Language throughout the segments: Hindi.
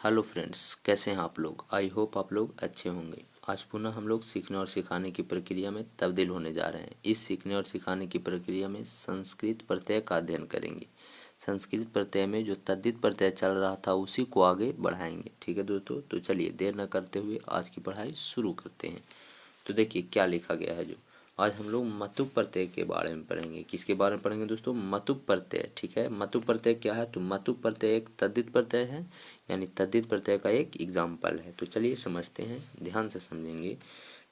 हेलो फ्रेंड्स, कैसे हैं आप लोग। आई होप आप लोग अच्छे होंगे। आज पुनः हम लोग सीखने और सिखाने की प्रक्रिया में तब्दील होने जा रहे हैं। इस सीखने और सिखाने की प्रक्रिया में संस्कृत प्रत्यय का अध्ययन करेंगे। संस्कृत प्रत्यय में जो तद्धित प्रत्यय चल रहा था उसी को आगे बढ़ाएंगे। ठीक है दोस्तों, तो चलिए देर न करते हुए आज की पढ़ाई शुरू करते हैं। तो देखिए क्या लिखा गया है। जो आज हम लोग मतुप प्रत्यय के बारे में पढ़ेंगे। किसके बारे में पढ़ेंगे दोस्तों? मतुप प्रत्यय। ठीक है, मतुप प्रत्यय क्या है? तो मतुप प्रत्यय एक तद्धित प्रत्यय है, यानी तद्धित प्रत्यय का एक एग्जाम्पल है। तो चलिए समझते हैं, ध्यान से समझेंगे।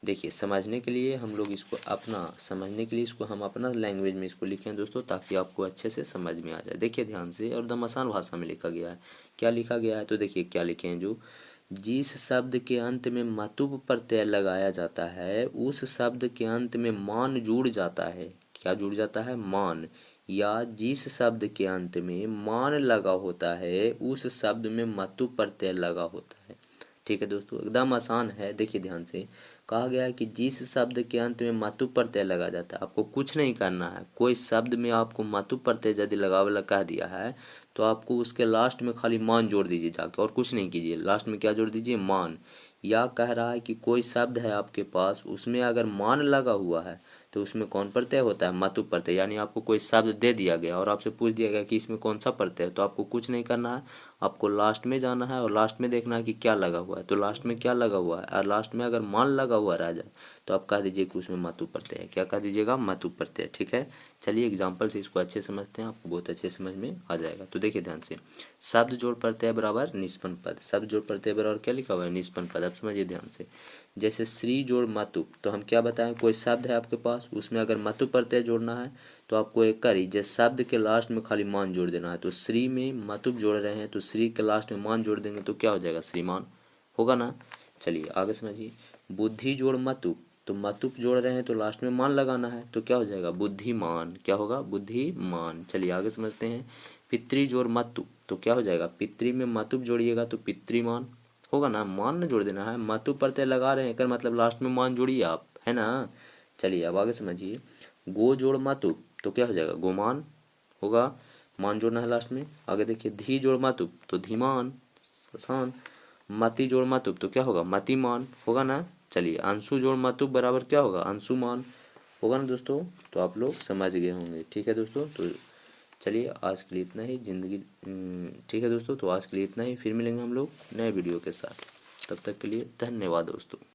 देखिए समझने के लिए हम लोग इसको हम अपना लैंग्वेज में इसको लिखें दोस्तों, ताकि आपको अच्छे से समझ में आ जाए। देखिए ध्यान से, और एकदम आसान भाषा में लिखा गया है। क्या लिखा गया है? तो देखिए क्या लिखे हैं। जो जिस शब्द के अंत में मतुप प्रत्यय लगाया जाता है उस शब्द के अंत में मान जुड़ जाता है। क्या जुड़ जाता है? मान। या जिस शब्द के अंत में मान लगा होता है उस शब्द में मतुप प्रत्यय लगा होता है। ठीक है दोस्तों, एकदम आसान है। देखिए ध्यान से, कहा गया है कि जिस शब्द के अंत में मतुप प्रत्यय लगा जाता है, आपको कुछ नहीं करना है। कोई शब्द में आपको मतुप प्रत्यय यदि लगावे कह दिया है तो आपको उसके लास्ट में खाली मान जोड़ दीजिए जाके, और कुछ नहीं कीजिए। लास्ट में क्या जोड़ दीजिए? मान। या कह रहा है कि कोई शब्द है आपके पास, उसमें अगर मान लगा हुआ है तो उसमें कौन प्रत्यय होता है? मतुप प्रत्यय। यानी आपको कोई शब्द दे दिया गया और आपसे पूछ दिया गया कि इसमें कौन सा प्रत्यय है, तो आपको कुछ नहीं करना है। आपको लास्ट में जाना है और लास्ट में देखना है कि क्या लगा हुआ है। तो लास्ट में क्या लगा हुआ है, और लास्ट में अगर मान लगा हुआ रह जाए तो आप कह दीजिए कि उसमें मतुप प्रत्यय है। क्या कह दीजिएगा? मतुप प्रत्यय। ठीक है, चलिए एग्जाम्पल से इसको अच्छे समझते हैं, आपको बहुत अच्छे समझ में आ जाएगा। तो देखिए ध्यान से, शब्द जोड़ प्रत्यय बराबर निष्पन्न पद। शब्द जोड़ प्रत्यय बराबर क्या लिखा हुआ है? निष्पन्न पद। अब समझिए ध्यान से, जैसे श्री जोड़ मतुप, तो हम क्या बताएं? कोई शब्द है आपके पास, उसमें अगर मतुप प्रत्यय जोड़ना है तो आपको एक करी जिस शब्द के लास्ट में खाली मान जोड़ देना है। तो श्री में मतुप जोड़ रहे हैं तो श्री के लास्ट में मान जोड़ देंगे तो क्या हो जाएगा? श्रीमान होगा ना। चलिए आगे समझिए, बुद्धि जोड़ मतुप, तो मतुप जोड़ रहे हैं तो लास्ट में मान लगाना है तो क्या हो जाएगा? बुद्धिमान। क्या होगा? बुद्धिमान। चलिए आगे समझते हैं, पितृ जोड़ मतुप, तो क्या हो जाएगा? पितृ में मतुप जोड़िएगा तो पितृमान होगा ना। मान न जोड़ देना है, मतुप प्रत्यय लगा रहे हैं कर मतलब लास्ट में मान जोड़िए आप, है ना। चलिए अब आगे समझिए, गो जोड़ मतुप, तो क्या हो जाएगा? गोमान होगा, मान जोड़ना है लास्ट में। आगे देखिए, धी जोड़ मतुप, तो धीमान, आसान। मति जोड़ मतुप, तो क्या होगा? मतिमान होगा ना। चलिए अंशु जोड़ मतुप बराबर क्या होगा? अंशुमान होगा ना दोस्तों। तो आप लोग समझ गए होंगे। ठीक है दोस्तों, तो चलिए आज के लिए इतना ही। ठीक है दोस्तों, तो आज के लिए इतना ही। फिर मिलेंगे हम लोग नए वीडियो के साथ। तब तक के लिए धन्यवाद दोस्तों।